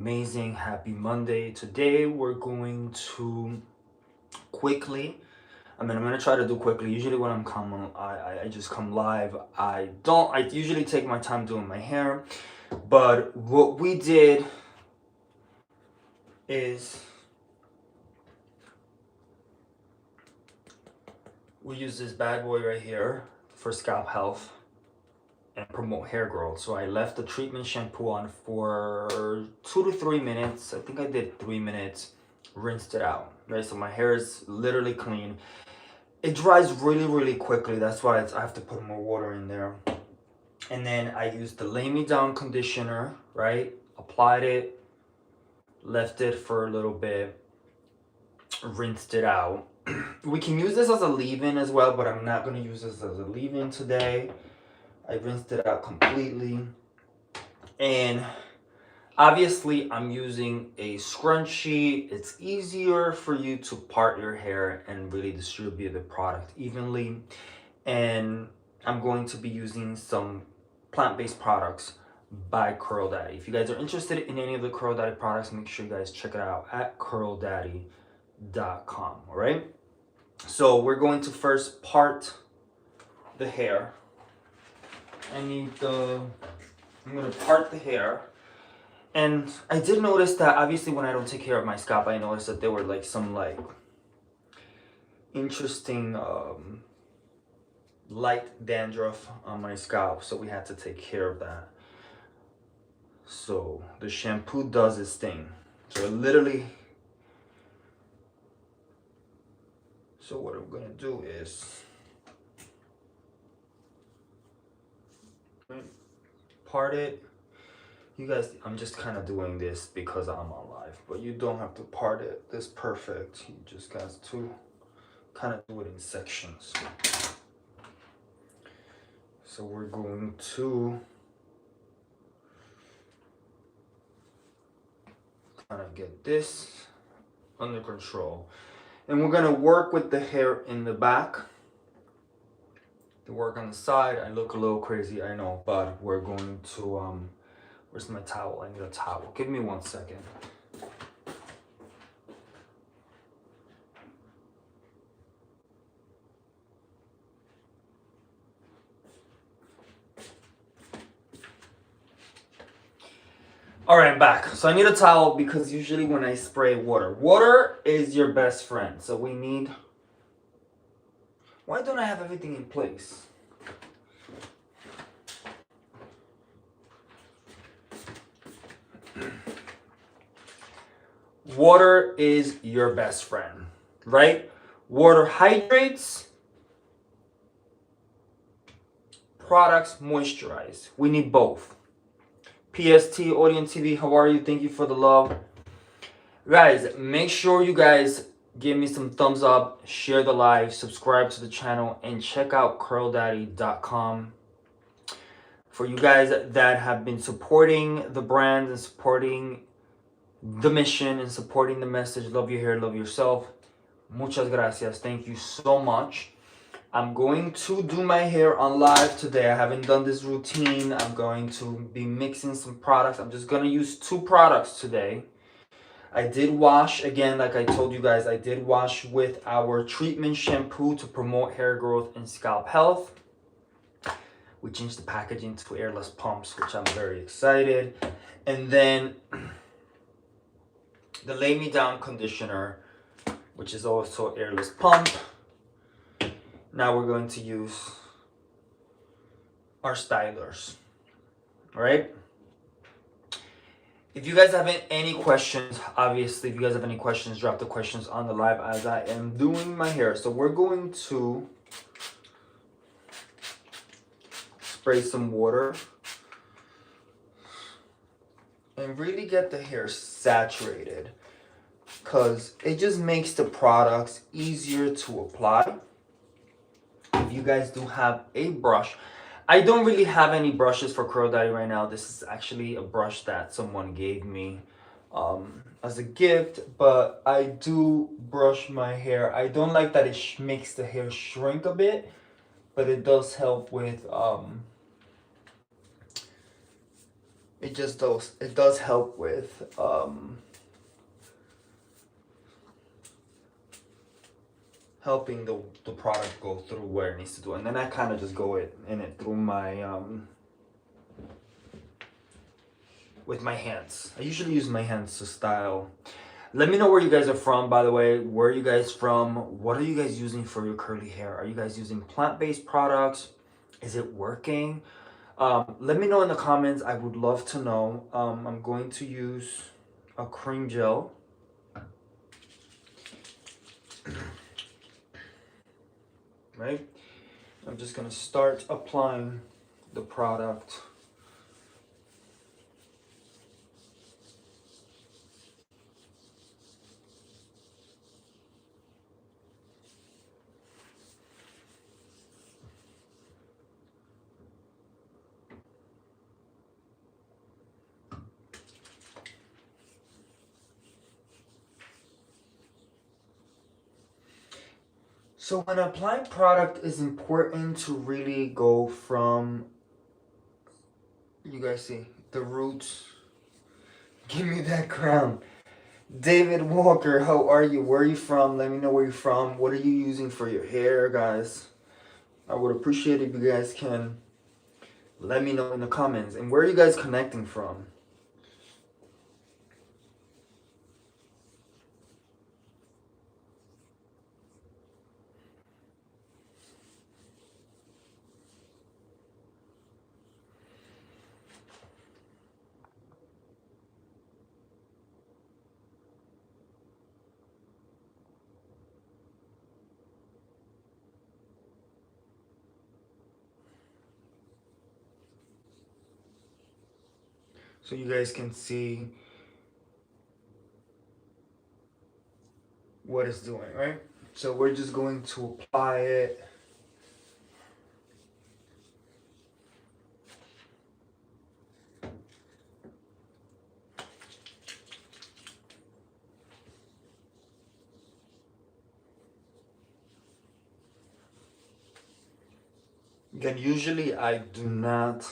Amazing, happy Monday. Today we're going to quickly, I'm gonna try to do quickly. Usually when I'm coming, I just come live. I usually take my time doing my hair, but what we did is we use this bad boy right here for scalp health and promote hair growth. So I left the treatment shampoo on for 2 to 3 minutes. I think I did 3 minutes, rinsed it out, right? So my hair is literally clean. It dries really quickly. That's why I have to put more water in there. And then I used the Lay Me Down conditioner, right? Applied it, left it for a little bit, rinsed it out. We can use this as a leave-in as well, but I'm not gonna use this as a leave-in today. I rinsed it out completely. And obviously I'm using a scrunchie. It's easier for you to part your hair and really distribute the product evenly. And I'm going to be using some plant-based products by Curl Daddy. If you guys are interested in any of the Curl Daddy products, make sure you guys check it out at curldaddy.com. All right, so we're going to first part the hair. I'm gonna part the hair. And I did notice that obviously when I don't take care of my scalp, I noticed that there were like some interesting light dandruff on my scalp, so we had to take care of that. So the shampoo does its thing. So literally, so what I'm gonna do is part it. You guys, I'm just kind of doing this because I'm on live, but you don't have to part it this perfect. You just got to kind of do it in sections. So we're going to kind of get this under control. And we're gonna work with the hair in the back. To work on the side. I look a little crazy, I know, but we're going to, where's my towel? I need a towel. Give me 1 second. All right, I'm back. So I need a towel because usually when I spray water is your best friend. So we need, why don't I have everything in place? Water is your best friend, right? Water hydrates, products moisturize. We need both. PST, Audience TV, how are you? Thank you for the love. Guys, make sure you guys give me some thumbs up, share the live, subscribe to the channel, and check out curldaddy.com. For you guys that have been supporting the brand and supporting the mission and supporting the message, love your hair, love yourself. Muchas gracias. Thank you so much. I'm going to do my hair on live today. I haven't done this routine. I'm going to be mixing some products. I'm just going to use 2 products today. I did wash, again, like I told you guys, I did wash with our treatment shampoo to promote hair growth and scalp health. We changed the packaging to airless pumps, which I'm very excited. And then the Lay Me Down conditioner, which is also airless pump. Now we're going to use our stylers. All right. If you guys have any questions, obviously, if you guys have any questions, drop the questions on the live as I am doing my hair. So we're going to spray some water and really get the hair saturated because it just makes the products easier to apply. If you guys do have a brush, I don't really have any brushes for Curl Daddy right now. This is actually a brush that someone gave me as a gift, but I do brush my hair. I don't like that it makes the hair shrink a bit, but it does help with it does help with helping the product go through where it needs to do. And then I kind of just go in it through my with my hands. I usually use my hands to style. Let me know where you guys are from, by the way. Where are you guys from? What are you guys using for your curly hair? Are you guys using plant-based products? Is it working? Let me know in the comments. I would love to know. I'm going to use a cream gel. Right? I'm just gonna start applying the product. So when applying product, it's important to really go from, you guys see, the roots. Give me that crown. David Walker, how are you? Where are you from? Let me know where you're from. What are you using for your hair, guys? I would appreciate if you guys can let me know in the comments. And where are you guys connecting from? So you guys can see what it's doing, right? So we're just going to apply it. Again, usually I do not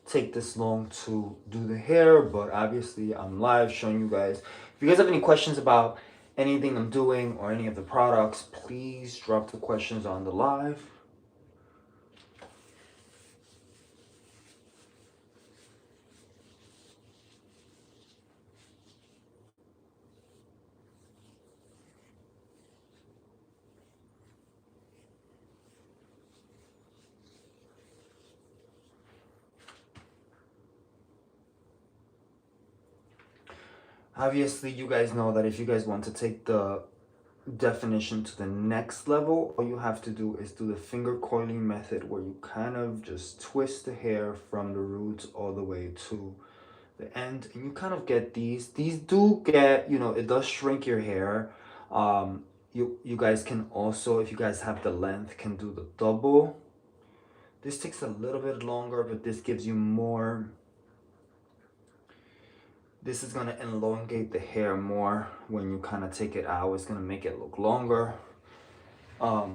take this long to do the hair, but obviously I'm live showing you guys. If you guys have any questions about anything I'm doing or any of the products, please drop the questions on the live. Obviously, you guys know that if you guys want to take the definition to the next level, all you have to do is do the finger coiling method, where you kind of just twist the hair from the roots all the way to the end, and you kind of get these do get, you know, it does shrink your hair. You guys can also, if you guys have the length, can do the double. This takes a little bit longer, but this gives you more. This is gonna elongate the hair more. When you kind of take it out, it's gonna make it look longer. But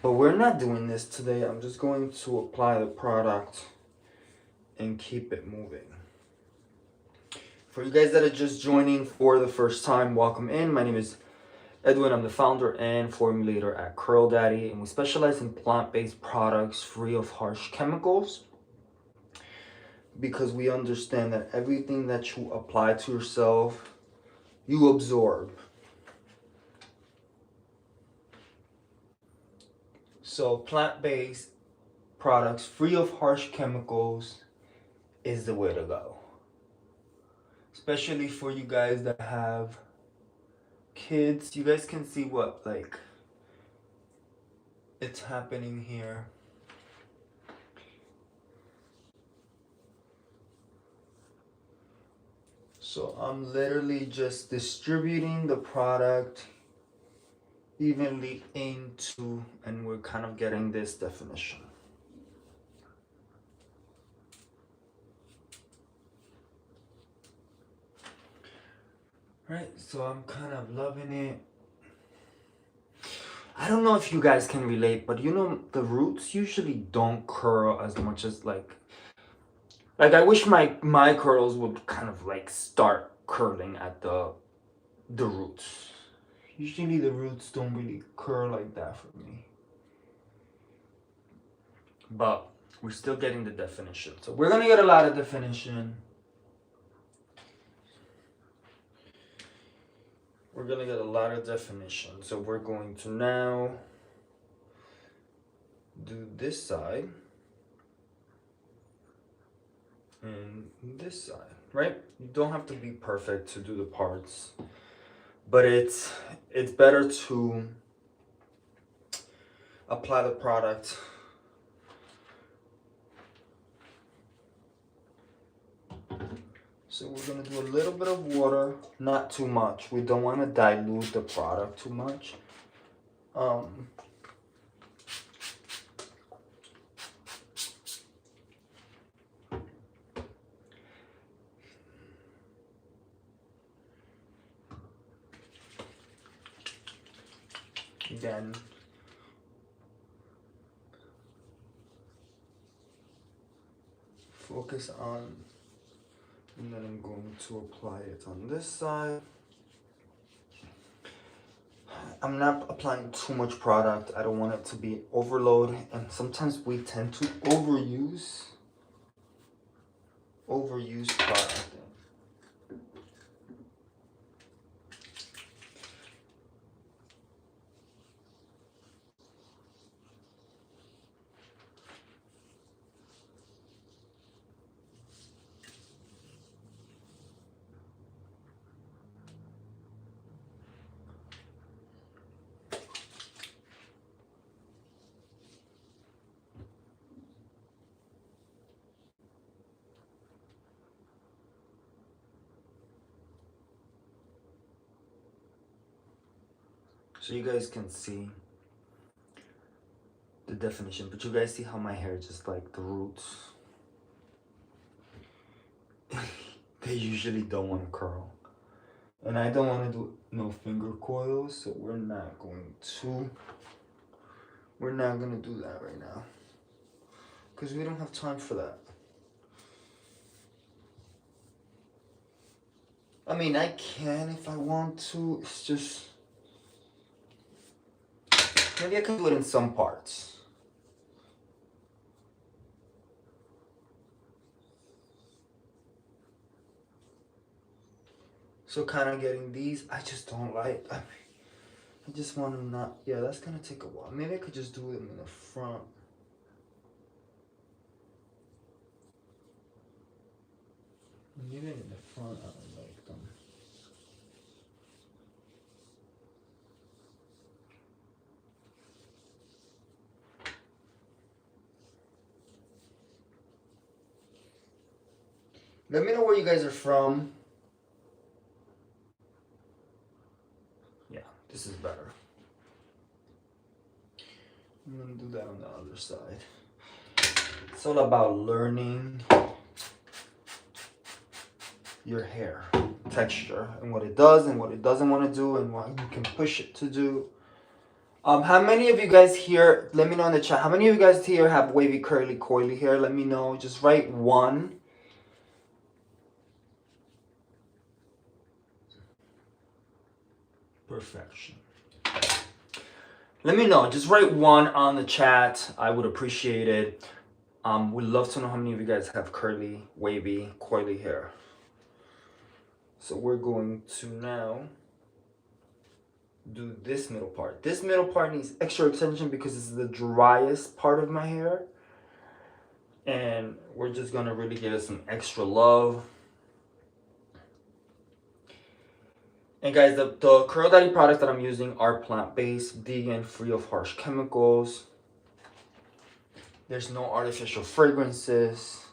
we're not doing this today. I'm just going to apply the product and keep it moving. For you guys that are just joining for the first time, welcome in. My name is Edwin. I'm the founder and formulator at Curl Daddy, and we specialize in plant-based products free of harsh chemicals, because we understand that everything that you apply to yourself, you absorb. So plant-based products free of harsh chemicals is the way to go. Especially for you guys that have kids. You guys can see what, like, it's happening here. So I'm literally just distributing the product evenly into, and we're kind of getting this definition. Right, so I'm kind of loving it. I don't know if you guys can relate, but you know, the roots usually don't curl as much as, like, Like I wish my curls would kind of like start curling at the roots. Usually the roots don't really curl like that for me. But we're still getting the definition. So we're gonna get a lot of definition. We're gonna get a lot of definition. So we're going to now do this side and this side, right? You don't have to be perfect to do the parts, but it's better to apply the product so we're gonna do a little bit of water, not too much. We don't want to dilute the product too much. Again, focus on, and then I'm going to apply it on this side. I'm not applying too much product. I don't want it to be overload, and sometimes we tend to overuse product. So you guys can see the definition, but you guys see how my hair just like the roots. They usually don't want to curl, and I don't want to do no finger coils, so we're not gonna do that right now because we don't have time for that. I mean, I can if I want to. It's just maybe I can do it in some parts. So kind of getting these, I just don't like. I just want to not. Yeah, that's gonna take a while. Maybe I could just do them in the front. Maybe in the front, I don't like them. Let me know where you guys are from. Yeah, this is better. I'm gonna do that on the other side. It's all about learning your hair texture and what it does and what it doesn't want to do and what you can push it to do. How many of you guys here, let me know in the chat, how many of you guys here have wavy, curly, coily hair? Let me know. Just write one. Perfection. Let me know. Just write one on the chat. I would appreciate it. We'd love to know how many of you guys have curly, wavy, coily hair. So we're going to now do this middle part. This middle part needs extra attention because it's the driest part of my hair. And we're just gonna really give it some extra love. And guys, the Curl Daddy products that I'm using are plant-based, vegan, free of harsh chemicals. There's no artificial fragrances.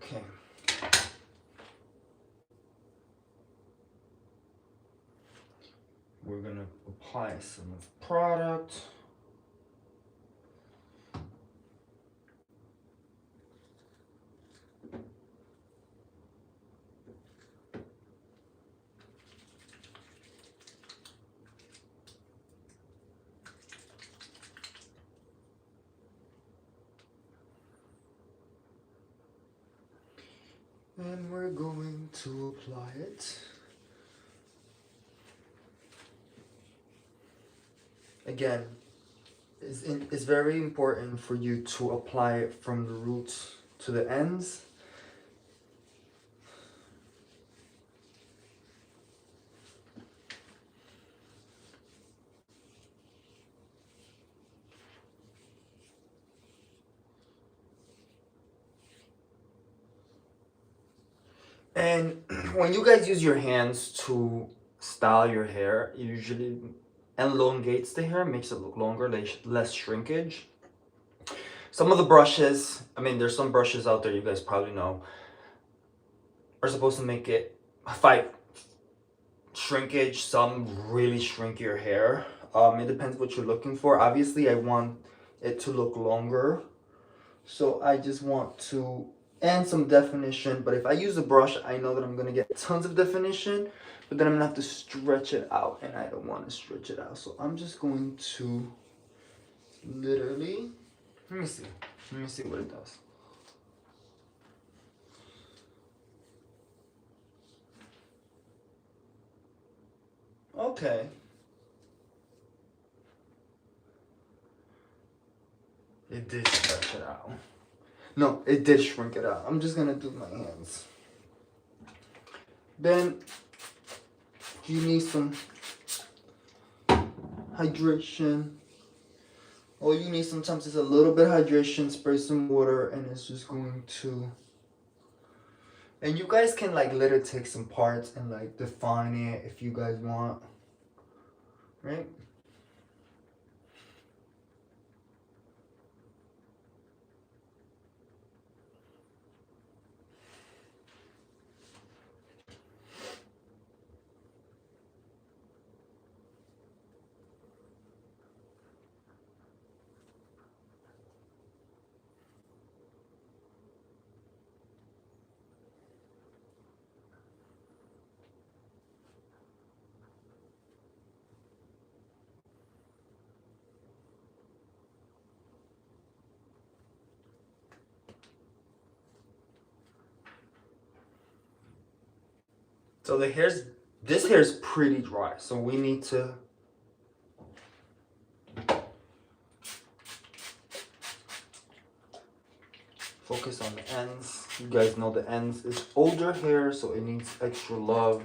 Okay. We're gonna apply some of product. And we're going to apply it. Again, it's very important for you to apply it from the roots to the ends. And when you guys use your hands to style your hair, it usually elongates the hair, makes it look longer, less shrinkage. Some of the brushes, I mean, there's some brushes out there you guys probably know, are supposed to make it fight shrinkage. Some really shrink your hair. It depends what you're looking for. Obviously, I want it to look longer, so I just want to and some definition. But if I use a brush, I know that I'm gonna get tons of definition, but then I'm gonna have to stretch it out, and I don't want to stretch it out. So I'm just going to literally, let me see. Let me see what it does. Okay. It did stretch it out. No, it did shrink it out. I'm just gonna do my hands. Then you need some hydration. All you need sometimes is a little bit of hydration, spray some water, and it's just going to. And you guys can like literally take some parts and like define it if you guys want, right? So this hair's pretty dry, so we need to focus on the ends. You guys know the ends is older hair, so it needs extra love.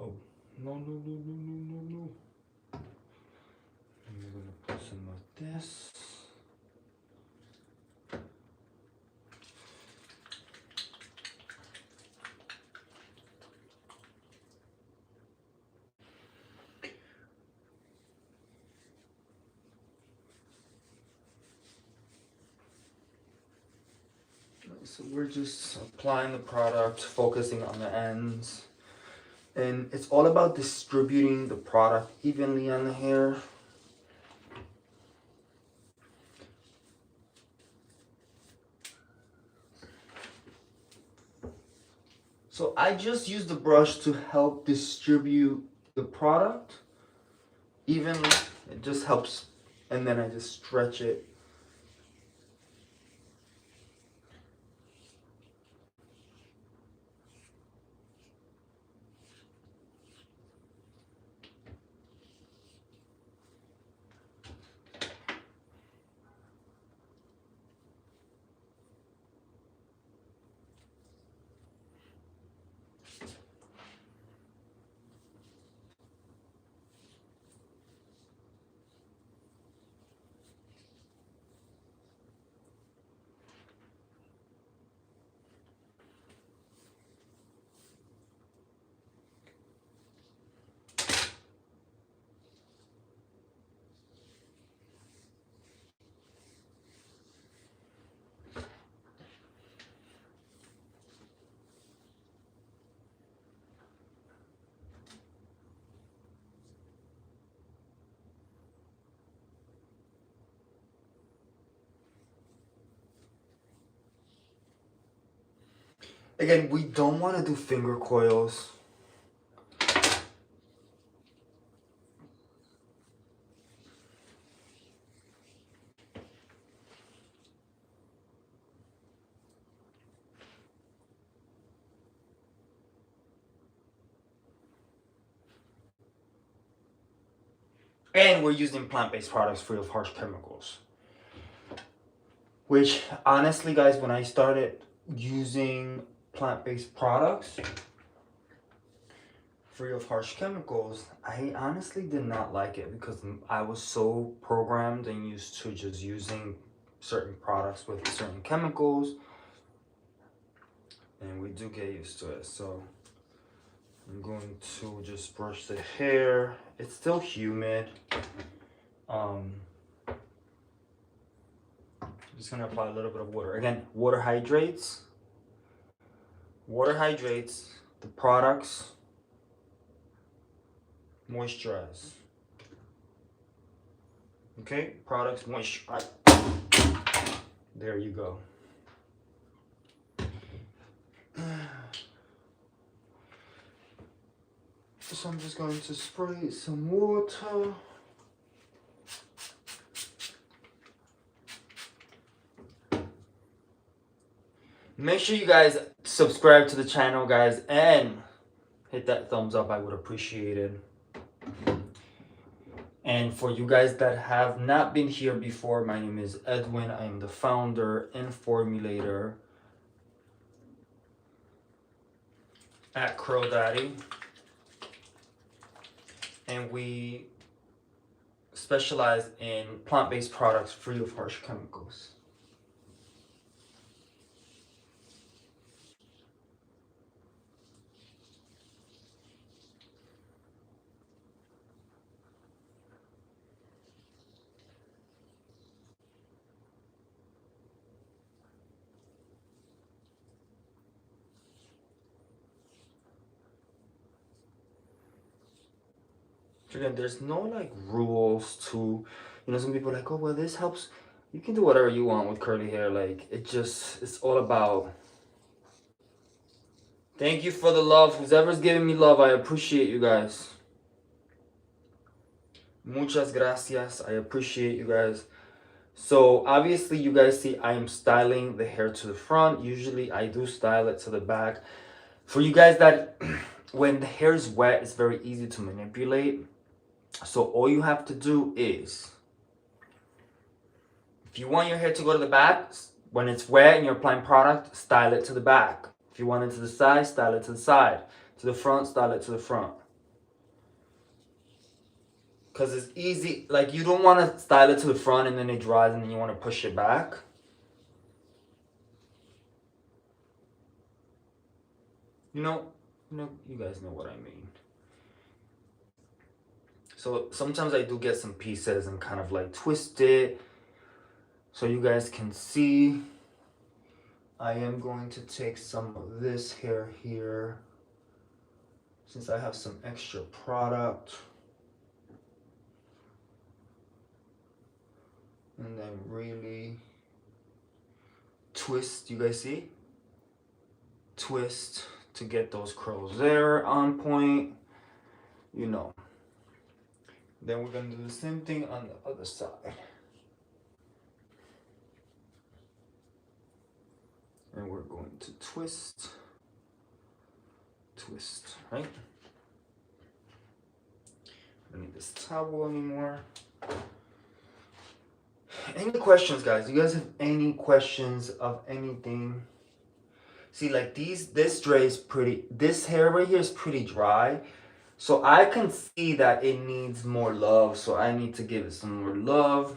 Oh, no. I'm gonna put some of this. So we're just applying the product, focusing on the ends. And it's all about distributing the product evenly on the hair. So I just use the brush to help distribute the product evenly. It just helps, and then I just stretch it. Again, we don't want to do finger coils. And we're using plant-based products free of harsh chemicals. Which, honestly, guys, when I started using plant-based products free of harsh chemicals, I honestly did not like it because I was so programmed and used to just using certain products with certain chemicals, and we do get used to it. So I'm going to just brush the hair. It's still humid. I'm just gonna apply a little bit of water. Again, water hydrates. Water hydrates the products, moisturize. Okay, products moisturize. There you go. So I'm just going to spray some water. Make sure you guys subscribe to the channel, guys, and hit that thumbs up. I would appreciate it. And for you guys that have not been here before, my name is Edwin. I am the founder and formulator at Curl Daddy. And we specialize in plant-based products free of harsh chemicals. Again, there's no like rules to, some people are like, oh, well, this helps. You can do whatever you want with curly hair. Like, it's all about. Thank you for the love. Whoever's giving me love, I appreciate you guys. Muchas gracias. I appreciate you guys. So obviously you guys see I am styling the hair to the front. Usually I do style it to the back. For you guys that when the hair is wet, it's very easy to manipulate. So all you have to do is, if you want your hair to go to the back, when it's wet and you're applying product, style it to the back. If you want it to the side, style it to the side. To the front, style it to the front. Because it's easy, like you don't want to style it to the front and then it dries and then you want to push it back. You guys know what I mean. So sometimes I do get some pieces and kind of like twist it so you guys can see. I am going to take some of this hair here since I have some extra product. And then really twist, you guys see? Twist to get those curls there on point, Then we're gonna do the same thing on the other side. And we're going to twist, right? I don't need this towel anymore. Any questions, guys? You guys have any questions of anything? See, like this hair right here is pretty dry. So I can see that it needs more love. So I need to give it some more love.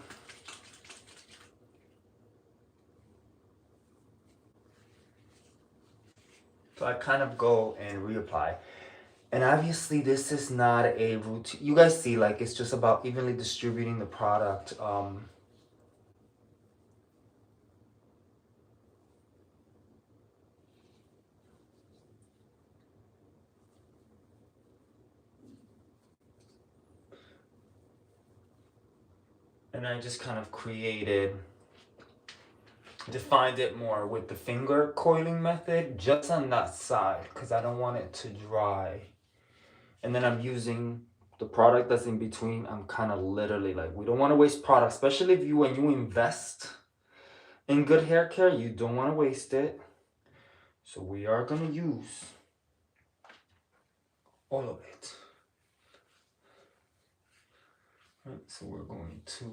So I kind of go and reapply. And obviously this is not a routine. You guys see, like it's just about evenly distributing the product. And I just kind of defined it more with the finger coiling method just on that side because I don't want it to dry. And then I'm using the product that's in between. I'm kind of literally like, we don't want to waste product, especially when you invest in good hair care, you don't want to waste it. So we are going to use all of it. Right, so we're going to,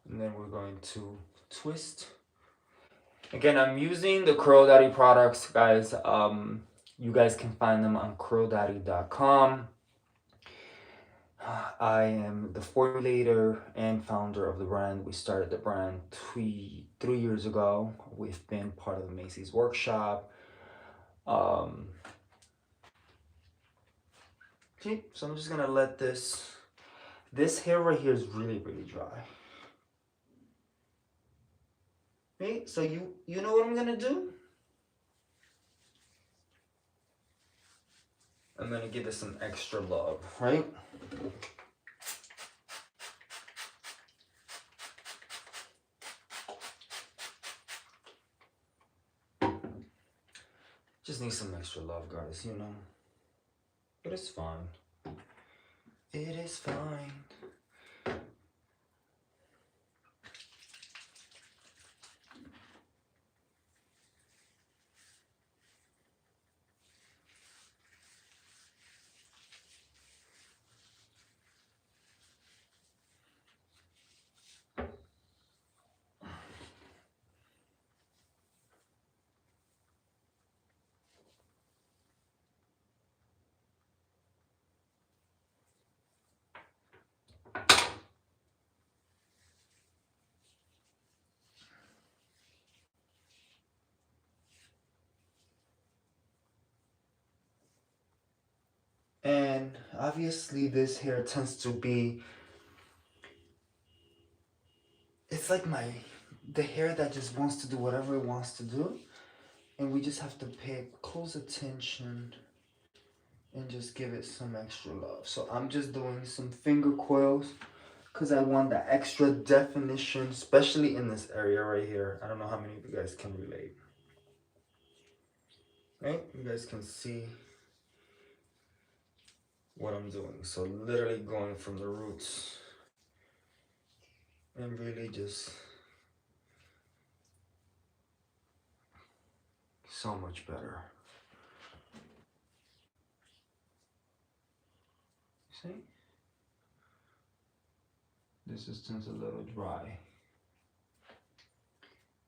and then we're going to twist. Again, I'm using the Curl Daddy products, guys. You guys can find them on curldaddy.com. I am the formulator and founder of the brand. We started the brand three years ago. We've been part of the Macy's workshop. Okay, so I'm just gonna let this hair right here is really dry. Okay, so you know what I'm gonna do? I'm gonna give it some extra love, right? Just need some extra love, guys, you know. But it's fine. It is fine. And obviously this hair tends to be, it's like the hair that just wants to do whatever it wants to do. And we just have to pay close attention and just give it some extra love. So I'm just doing some finger coils because I want that extra definition, especially in this area right here. I don't know how many of you guys can relate. Right? You guys can see what I'm doing. So literally going from the roots and really just so much better. See? This is just a little dry.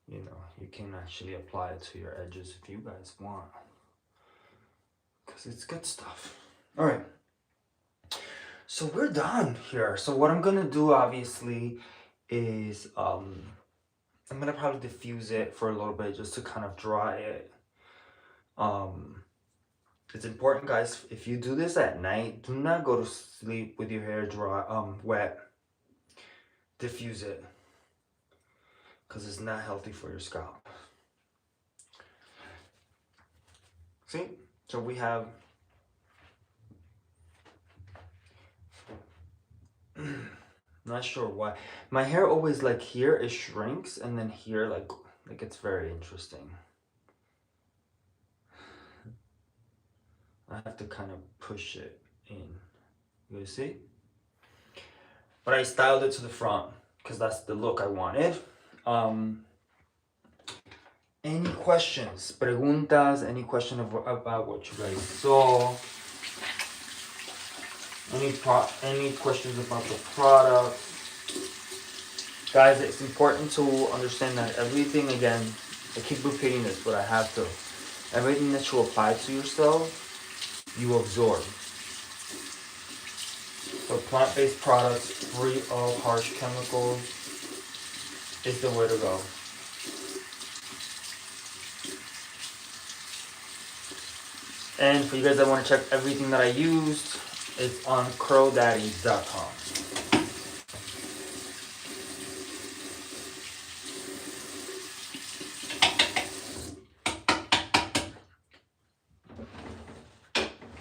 You know, you can actually apply it to your edges if you guys want, because it's good stuff. All right. So we're done here. So what I'm gonna do obviously is I'm gonna probably diffuse it for a little bit just to kind of dry it. It's important, guys, if you do this at night, do not go to sleep with your hair dry wet. Diffuse it because it's not healthy for your scalp. See? So we have not sure why. My hair always, like, here it shrinks and then here like it's very interesting. I have to kind of push it in. You see? But I styled it to the front because that's the look I wanted. Any questions? Preguntas? Any question about what you guys saw? Any questions about the product? Guys, it's important to understand that everything, again, I keep repeating this, but I have to. Everything that you apply to yourself, you absorb. So plant-based products, free of harsh chemicals, is the way to go. And for you guys that want to check everything that I used, it's on curldaddy.com.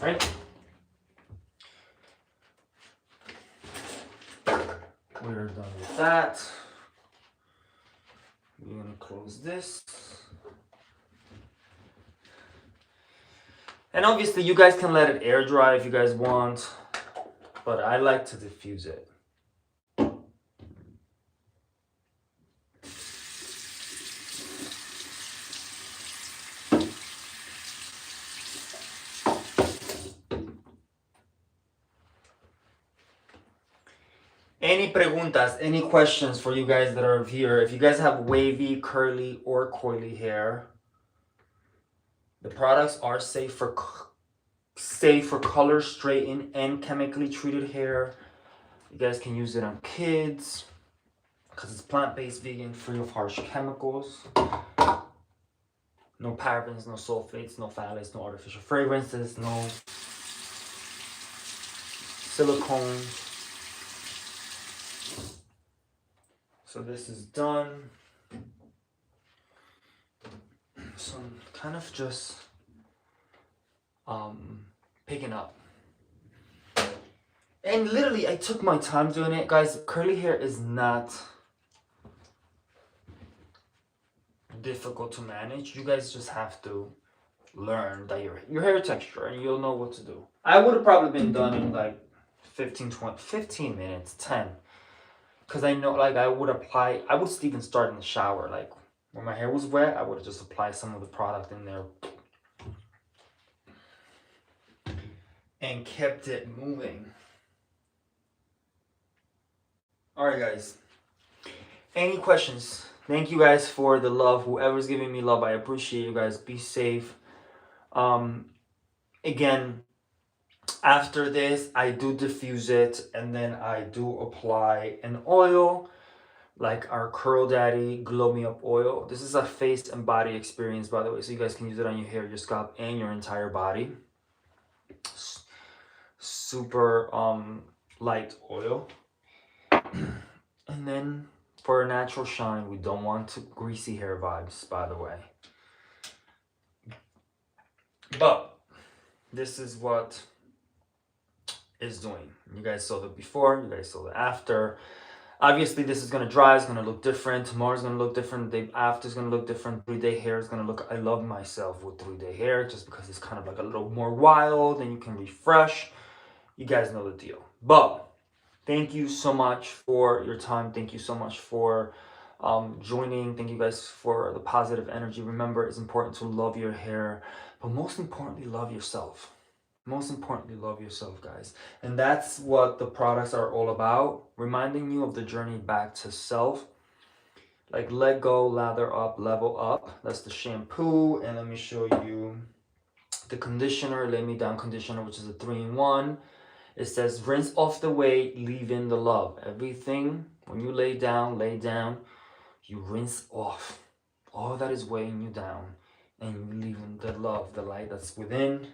Right? We're done with that. We're gonna close this. And obviously you guys can let it air dry if you guys want, but I like to diffuse it. Any preguntas, any questions for you guys that are here? If you guys have wavy, curly, or coily hair, the products are safe for color straightened and chemically treated hair. You guys can use it on kids because it's plant-based, vegan, free of harsh chemicals. No parabens, no sulfates, no phthalates, no artificial fragrances, no silicones. So this is done. So I'm kind of just picking up. And literally, I took my time doing it. Guys, curly hair is not difficult to manage. You guys just have to learn that your hair texture and you'll know what to do. I would have probably been done in like 15 minutes, 10. Because I know, like, I would even start in the shower. Like, when my hair was wet, I would have just applied some of the product in there and kept it moving. Alright, guys. Any questions? Thank you guys for the love. Whoever's giving me love, I appreciate you guys. Be safe. Again, after this, I do diffuse it and then I do apply an oil like our Curl Daddy Glow Me Up oil. This is a face and body experience, by the way, so you guys can use it on your hair, your scalp, and your entire body. Super light oil. And then for a natural shine, we don't want greasy hair vibes, by the way. But this is what is doing. You guys saw the before, you guys saw the after. Obviously, this is going to dry, it's going to look different. Tomorrow's going to look different. The day after is going to look different. 3-day hair is going to look... I love myself with 3-day hair just because it's kind of like a little more wild and you can refresh. You guys know the deal. But thank you so much for your time. Thank you so much for joining. Thank you guys for the positive energy. Remember, it's important to love your hair, but most importantly, love yourself. Most importantly, love yourself, guys. And that's what the products are all about. Reminding you of the journey back to self. Like let go, lather up, level up. That's the shampoo. And let me show you the conditioner, Lay Me Down conditioner, which is a 3-in-1. It says rinse off the weight, leave in the love. Everything, when you lay down, you rinse off all that is weighing you down. And you leave in the love, the light that's within.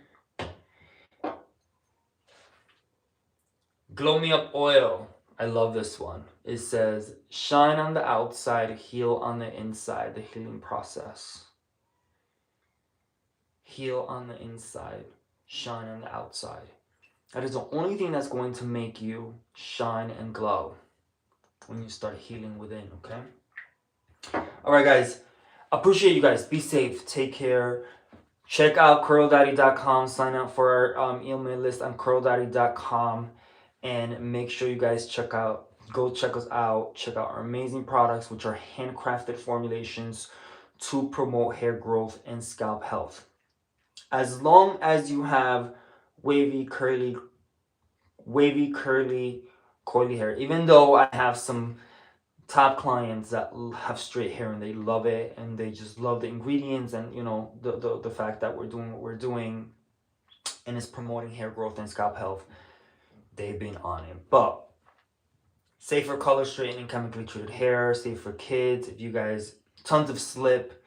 Glow Me Up oil. I love this one. It says, shine on the outside, heal on the inside. The healing process. Heal on the inside, shine on the outside. That is the only thing that's going to make you shine and glow when you start healing within, okay? Alright, guys. Appreciate you guys. Be safe. Take care. Check out curldaddy.com. Sign up for our email list on curldaddy.com. And make sure you guys go check us out. Check out our amazing products, which are handcrafted formulations to promote hair growth and scalp health. As long as you have wavy, curly, coily hair, even though I have some top clients that have straight hair and they love it and they just love the ingredients and, you know, the fact that we're doing what we're doing and it's promoting hair growth and scalp health. They've been on it. But safe for color straightening, chemically treated hair, safe for kids. If you guys, tons of slip.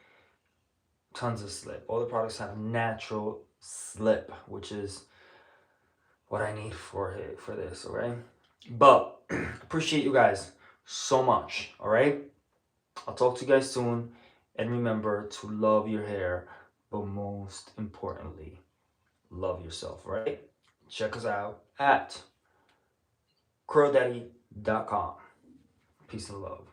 All the products have natural slip, which is what I need for this, all right? But appreciate you guys so much, all right? I'll talk to you guys soon. And remember to love your hair, but most importantly, love yourself, right? Check us out at curldaddy.com. Peace and love.